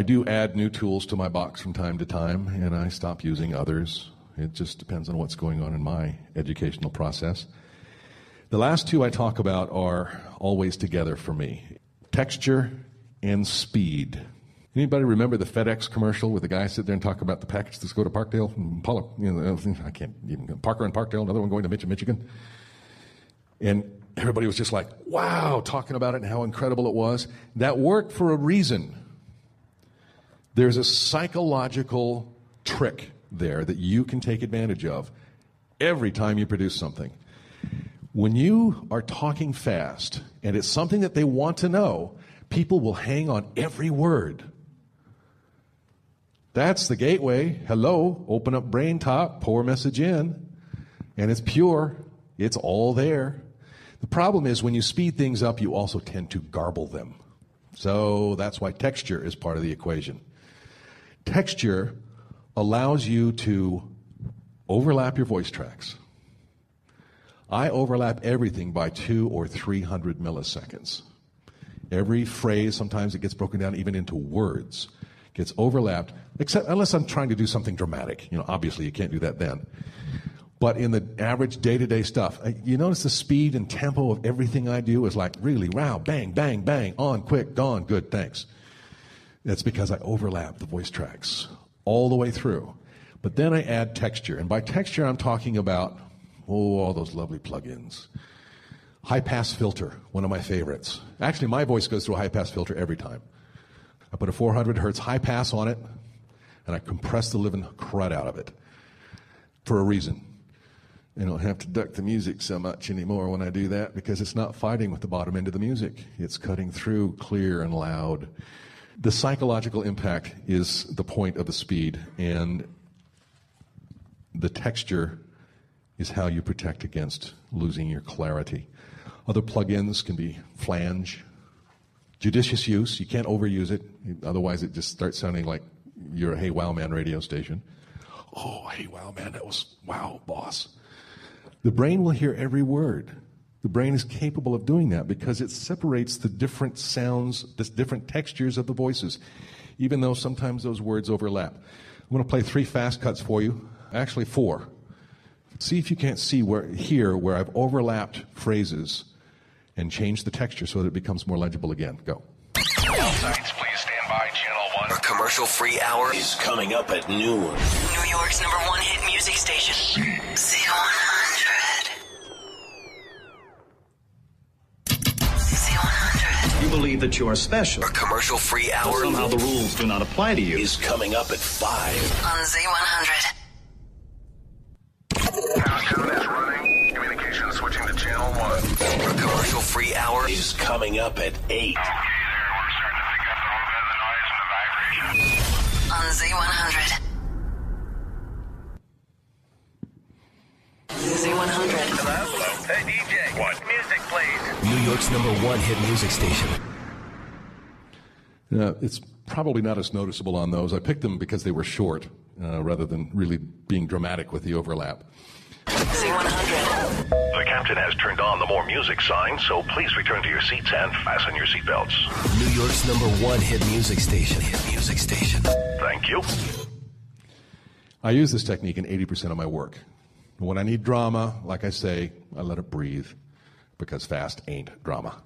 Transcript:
I do add new tools to my box from time to time, and I stop using others. It just depends on what's going on in my educational process. The last two I talk about are always together for me: texture and speed. Anybody remember the FedEx commercial where the guy sit there and talk about the package that's go to Parkdale and Pollock? I can't even, Parker and Parkdale, another one going to Michigan. And everybody was just like, wow, talking about it and how incredible it was. That worked for a reason. There's a psychological trick there that you can take advantage of every time you produce something. When you are talking fast and it's something that they want to know, people will hang on every word. That's the gateway. Hello, open up BrainTalk, pour a message in, and it's pure. It's all there. The problem is when you speed things up, you also tend to garble them. So that's why texture is part of the equation. Texture allows you to overlap your voice tracks. I overlap everything by 200 or 300 milliseconds. Every phrase, sometimes it gets broken down even into words, gets overlapped, except unless I'm trying to do something dramatic. Obviously you can't do that then. But in the average day-to-day stuff, you notice the speed and tempo of everything I do is like really, wow, bang, bang, bang, on, quick, gone, good, thanks. That's because I overlap the voice tracks all the way through. But then I add texture. And by texture, I'm talking about, all those lovely plugins. High-pass filter, one of my favorites. Actually, my voice goes through a high-pass filter every time. I put a 400 hertz high-pass on it, and I compress the living crud out of it for a reason. I don't have to duck the music so much anymore when I do that because it's not fighting with the bottom end of the music. It's cutting through clear and loud. The psychological impact is the point of the speed, and the texture is how you protect against losing your clarity. Other plugins can be flange. Judicious use, you can't overuse it, otherwise it just starts sounding like you're a Hey Wow Man radio station. Oh, hey wow man, that was wow, boss. The brain will hear every word. The brain is capable of doing that because it separates the different sounds, the different textures of the voices, even though sometimes those words overlap. I'm going to play 3 fast cuts for you, actually 4. See if you can't see where I've overlapped phrases and changed the texture so that it becomes more legible again. Go. All sites, please stand by. Channel 1. Our commercial-free hour is coming up at noon. New York's #1 hit music station. Z100. Z100. You believe that you are special. Our commercial-free hour Somehow the rules do not apply to you. is coming up at 5. On Z100. Countdown is running. Communication switching to Channel 1. Our commercial-free hour is coming up at 8. Okay, there. We're starting to pick up a little bit of the noise and the vibration. On Z100. Z100. Hello? Hey, DJ. What music plays? New York's #1 hit music station. It's probably not as noticeable on those. I picked them because they were short, rather than really being dramatic with the overlap. Z100. The captain has turned on the more music sign, so please return to your seats and fasten your seatbelts. New York's #1 hit music station. Thank you. I use this technique in 80% of my work. When I need drama, like I say, I let it breathe because fast ain't drama.